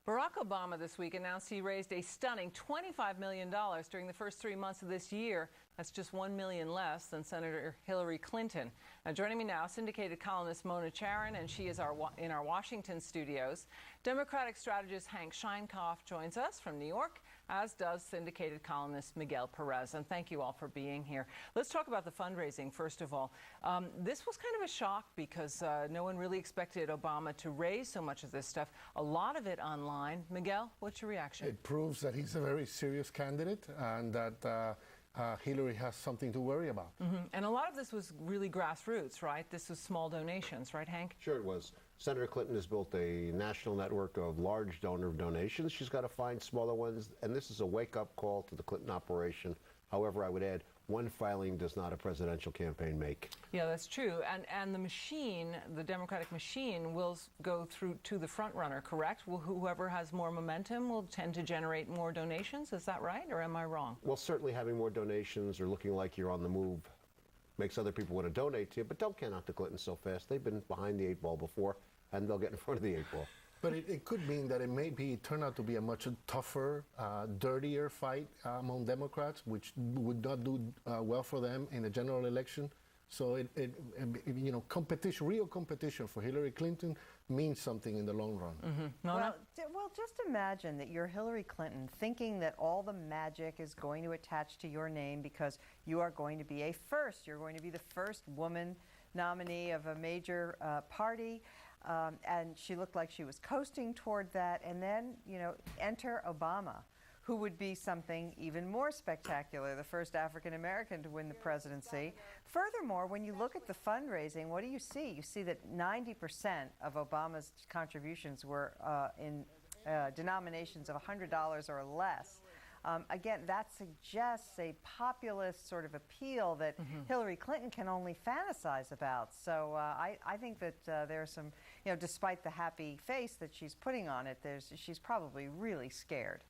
Barack Obama this week announced he raised a stunning $25 million during the first 3 months of this year. That's just $1 million less than Senator Hillary Clinton. Now, joining me now, syndicated columnist Mona Charen, and she is in our Washington studios. Democratic strategist Hank Scheinkauf joins us from New York, as does syndicated columnist Miguel Perez. And thank you all for being here. Let's talk about the fundraising, first of all. This was kind of a shock because no one really expected Obama to raise so much of this stuff, a lot of it online. Miguel, what's your reaction? It proves that he's a very serious candidate and that Hillary has something to worry about. And a lot of this was really grassroots, right? This was small donations, right, Hank? Sure it was. Senator Clinton has built a national network of large donor donations. She's got to find smaller ones, and this is a wake-up call to the Clinton operation. However, I would add, one filing does not a presidential campaign make. Yeah, that's true. And the machine, the Democratic machine, will go through to the front runner, correct? Whoever has more momentum will tend to generate more donations. Is that right, or am I wrong? Well, certainly having more donations or looking like you're on the move makes other people want to donate to you, but don't count out the Clintons so fast. They've been behind the 8 ball before, and they'll get in front of the 8 ball. But it could mean that it turn out to be a much tougher, dirtier fight among Democrats, which would not do well for them in a general election. So competition, real competition for Hillary Clinton means something in the long run. Mona? Well, just imagine that you're Hillary Clinton, thinking that all the magic is going to attach to your name because you are going to be a first. You're going to be the first woman nominee of a major party. And she looked like she was coasting toward that. And then, enter Obama, who would be something even more spectacular, the first African American to win the presidency. Furthermore, when you look at the fundraising, what do you see? You see that 90% of Obama's contributions were in denominations of $100 or less. Again, that suggests a populist sort of appeal that Hillary Clinton can only fantasize about. So I think that there's some, despite the happy face that she's putting on it, she's probably really scared.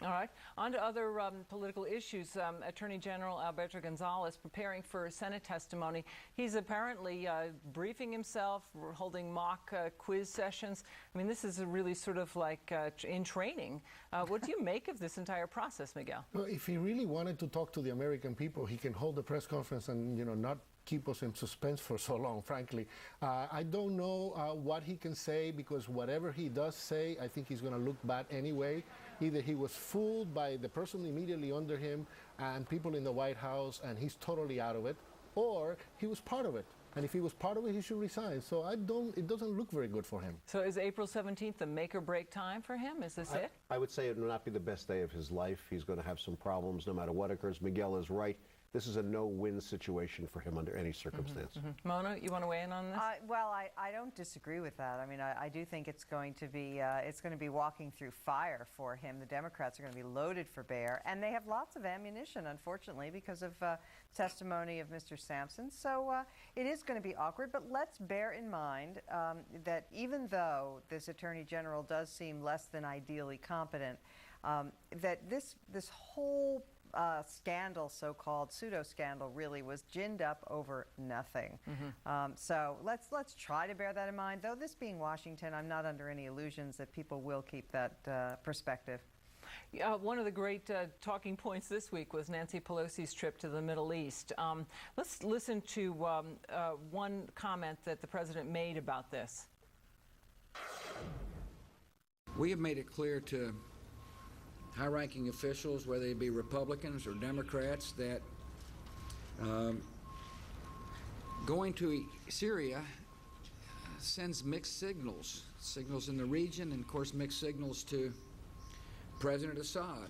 All right. On to other political issues. Attorney General Alberto Gonzales preparing for Senate testimony. He's apparently briefing himself, holding mock quiz sessions. I mean, this is really sort of like in training. What do you make of this entire process, Miguel? Well, if he really wanted to talk to the American people, he can hold a press conference and, not keep us in suspense for so long, frankly. I don't know what he can say, because whatever he does say, I think he's going to look bad anyway. Either he was fooled by the person immediately under him and people in the White House, and he's totally out of it, or he was part of it. And if he was part of it, he should resign. So it doesn't look very good for him. So is April 17th the make or break time for him? Is this it? I would say it will not be the best day of his life. He's going to have some problems no matter what occurs. Miguel is right. This is a no-win situation for him under any circumstance. Mona, you want to weigh in on this? Well, I don't disagree with that. I mean, I do think it's going to be walking through fire for him. The Democrats are going to be loaded for bear, and they have lots of ammunition, unfortunately, because of testimony of Mr. Sampson. So it is going to be awkward. But let's bear in mind that even though this Attorney General does seem less than ideally competent, that this whole scandal, so-called pseudo-scandal, really was ginned up over nothing. So let's try to bear that in mind. Though this being Washington, I'm not under any illusions that people will keep that perspective. One of the great talking points this week was Nancy Pelosi's trip to the Middle East. Let's listen to one comment that the president made about this. We have made it clear to high-ranking officials, whether they be Republicans or Democrats, that going to Syria sends mixed signals in the region, and of course mixed signals to President Assad.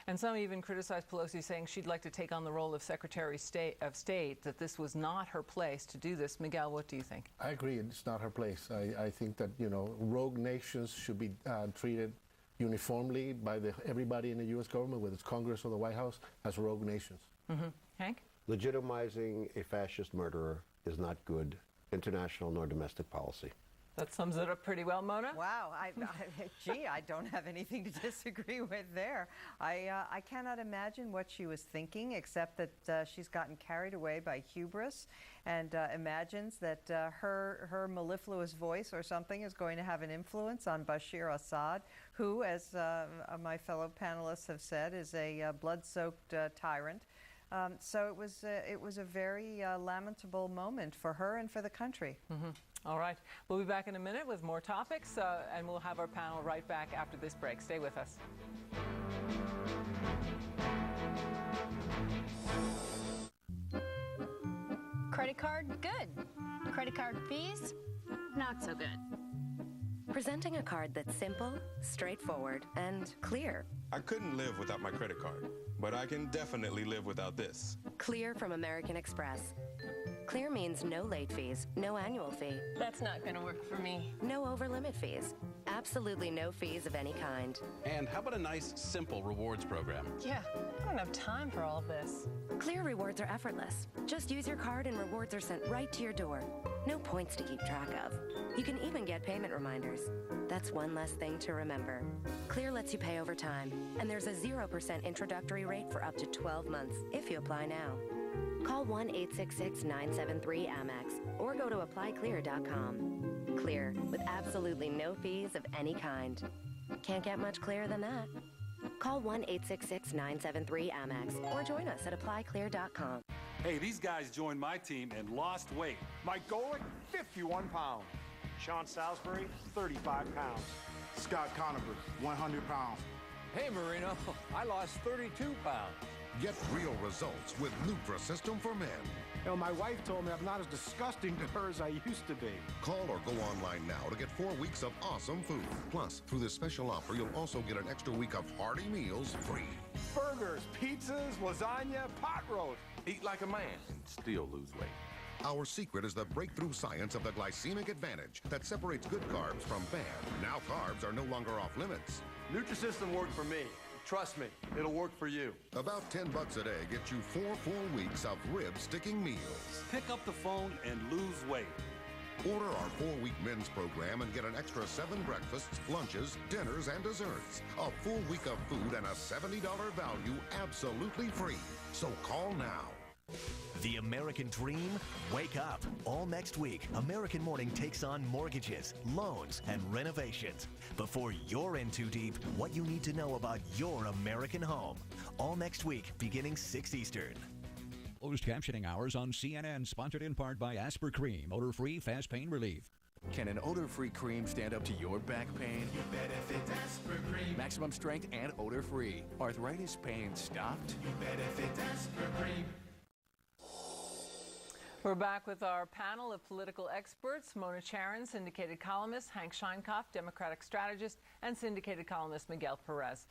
And some even criticized Pelosi, saying she'd like to take on the role of Secretary of State, that this was not her place to do this. Miguel, what do you think? I agree, it's not her place. I think that, rogue nations should be treated uniformly by everybody in the U.S. government, whether it's Congress or the White House, as rogue nations. Hank? Legitimizing a fascist murderer is not good international nor domestic policy. That sums it up pretty well, Mona. Wow, gee, I don't have anything to disagree with there. I cannot imagine what she was thinking, except that she's gotten carried away by hubris and imagines that her mellifluous voice or something is going to have an influence on Bashar Assad, who, as my fellow panelists have said, is a blood-soaked tyrant. So it was a very lamentable moment for her and for the country. Mm-hmm. All right. We'll be back in a minute with more topics, and we'll have our panel right back after this break. Stay with us. Credit card, good. Credit card fees, not so good. Presenting a card that's simple, straightforward, and clear. I couldn't live without my credit card, but I can definitely live without this. Clear from American Express. Clear means no late fees, no annual fee. That's not going to work for me. No over-limit fees. Absolutely no fees of any kind. And how about a nice, simple rewards program? Yeah, I don't have time for all of this. Clear rewards are effortless. Just use your card and rewards are sent right to your door. No points to keep track of. You can even get payment reminders. That's one less thing to remember. Clear lets you pay over time, and there's a 0% introductory rate for up to 12 months if you apply now. Call 1-866-973-AMEX or go to applyclear.com. Clear, with absolutely no fees of any kind. Can't get much clearer than that. Call 1-866-973-AMEX or join us at applyclear.com. Hey, these guys joined my team and lost weight. Mike Golick, 51 pounds. Sean Salisbury, 35 pounds. Scott Conover, 100 pounds. Hey, Marino, I lost 32 pounds. Get real results with Nutrisystem for Men. You know, my wife told me I'm not as disgusting to her as I used to be. Call or go online now to get 4 weeks of awesome food. Plus, through this special offer, you'll also get an extra week of hearty meals free. Burgers, pizzas, lasagna, pot roast. Eat like a man and still lose weight. Our secret is the breakthrough science of the glycemic advantage that separates good carbs from bad. Now carbs are no longer off limits. Nutrisystem worked for me. Trust me, it'll work for you. About $10 a day gets you 4 full weeks of rib-sticking meals. Pick up the phone and lose weight. Order our 4-week men's program and get an extra 7 breakfasts, lunches, dinners, and desserts. A full week of food and a $70 value absolutely free. So call now. The American Dream, wake up. All next week, American Morning takes on mortgages, loans, and renovations. Before you're in too deep, what you need to know about your American home. All next week, beginning 6 Eastern. Closed captioning hours on CNN, sponsored in part by Asper Cream, odor-free, fast pain relief. Can an odor-free cream stand up to your back pain? You benefit Asper Cream. Maximum strength and odor-free. Arthritis pain stopped? You benefit Asper Cream. We're back with our panel of political experts: Mona Charen, syndicated columnist; Hank Scheinkopf, Democratic strategist; and syndicated columnist Miguel Perez.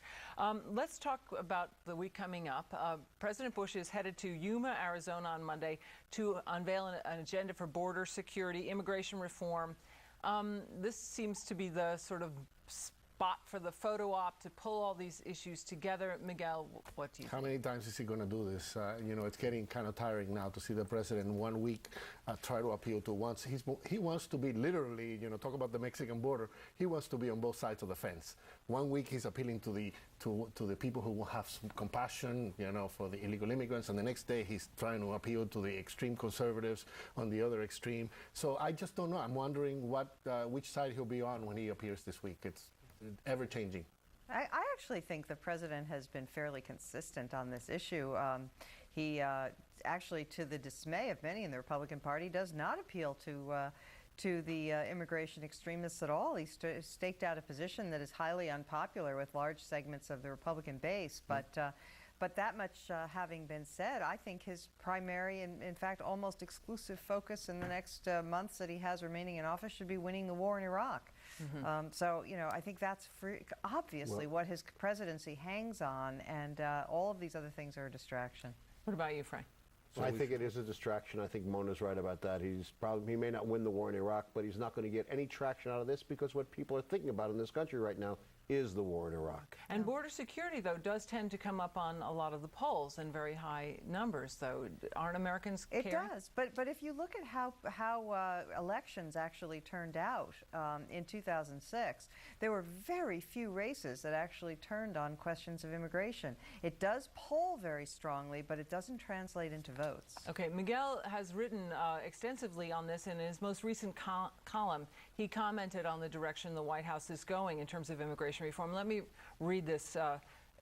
Let's talk about the week coming up. President Bush is headed to Yuma, Arizona on Monday to unveil an agenda for border security, immigration reform. This seems to be the sort of spot for the photo op to pull all these issues together. Miguel, what do you think? How many times is he going to do this? You know, it's getting kind of tiring now to see the president 1 week try to appeal to once. He wants to be literally, you know, talk about the Mexican border. He wants to be on both sides of the fence. 1 week he's appealing to the people who will have some compassion, you know, for the illegal immigrants, and the next day he's trying to appeal to the extreme conservatives on the other extreme. So I just don't know. I'm wondering which side he'll be on when he appears this week. It's ever-changing. I actually think the president has been fairly consistent on this issue. He actually, to the dismay of many in the Republican Party, does not appeal to the immigration extremists at all. He staked out a position that is highly unpopular with large segments of the Republican base. But that much having been said, I think his primary and, in fact, almost exclusive focus in the next months that he has remaining in office should be winning the war in Iraq. Mm-hmm. So, you know, I think that's obviously what his presidency hangs on, and all of these other things are a distraction. What about you, Frank? So I think it is a distraction. I think Mona's right about that. He may not win the war in Iraq, but he's not going to get any traction out of this because what people are thinking about in this country right now is the war in Iraq. And border security, though, does tend to come up on a lot of the polls in very high numbers, though. Aren't Americans caring? It does, but if you look at how elections actually turned out in 2006, there were very few races that actually turned on questions of immigration. It does poll very strongly, but it doesn't translate into votes. Okay, Miguel has written extensively on this in his most recent column. He commented on the direction the White House is going in terms of immigration reform. Let me read this.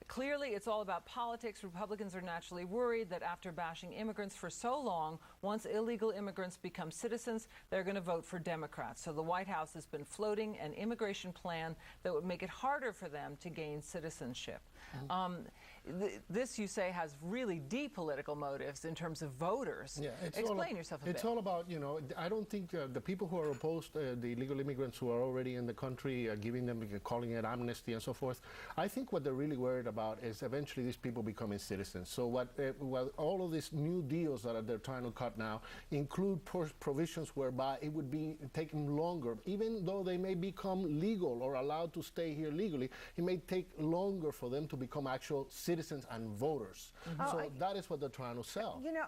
Clearly, it's all about politics. Republicans are naturally worried that after bashing immigrants for so long, once illegal immigrants become citizens, they're going to vote for Democrats. So the White House has been floating an immigration plan that would make it harder for them to gain citizenship. This, you say, has really deep political motives in terms of voters. Yeah, explain yourself a bit. It's all about, you know, I don't think the people who are opposed, the illegal immigrants who are already in the country, giving them, calling it amnesty and so forth, I think what they're really worried about is eventually these people becoming citizens. So what all of these new deals that they're trying to cut now include provisions whereby it would be taking longer, even though they may become legal or allowed to stay here legally, it may take longer for them to become actual citizens and voters. So that is what they're trying to sell. You know,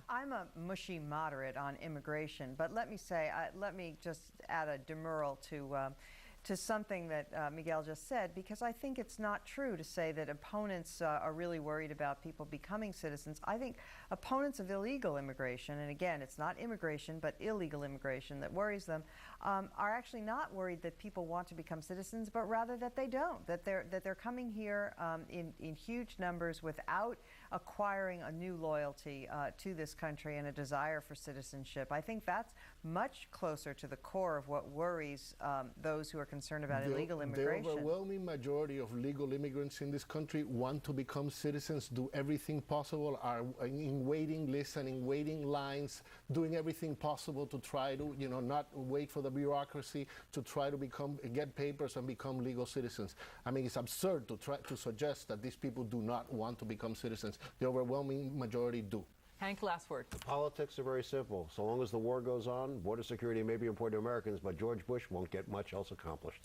I'm a mushy moderate on immigration, but let me say, let me just add a demurral to something that Miguel just said, because I think it's not true to say that opponents are really worried about people becoming citizens. I think opponents of illegal immigration, and again, it's not immigration, but illegal immigration that worries them, are actually not worried that people want to become citizens, but rather that they don't, that they're coming here in huge numbers without acquiring a new loyalty to this country and a desire for citizenship. I think that's much closer to the core of what worries those who are concerned about illegal immigration. The overwhelming majority of legal immigrants in this country want to become citizens, do everything possible, are in waiting lists and in waiting lines, doing everything possible to try to, you know, not wait for the bureaucracy, to try to get papers and become legal citizens. I mean, it's absurd to try to suggest that these people do not want to become citizens. The overwhelming majority do. Hank, last word. The politics are very simple. So long as the war goes on, border security may be important to Americans, but George Bush won't get much else accomplished.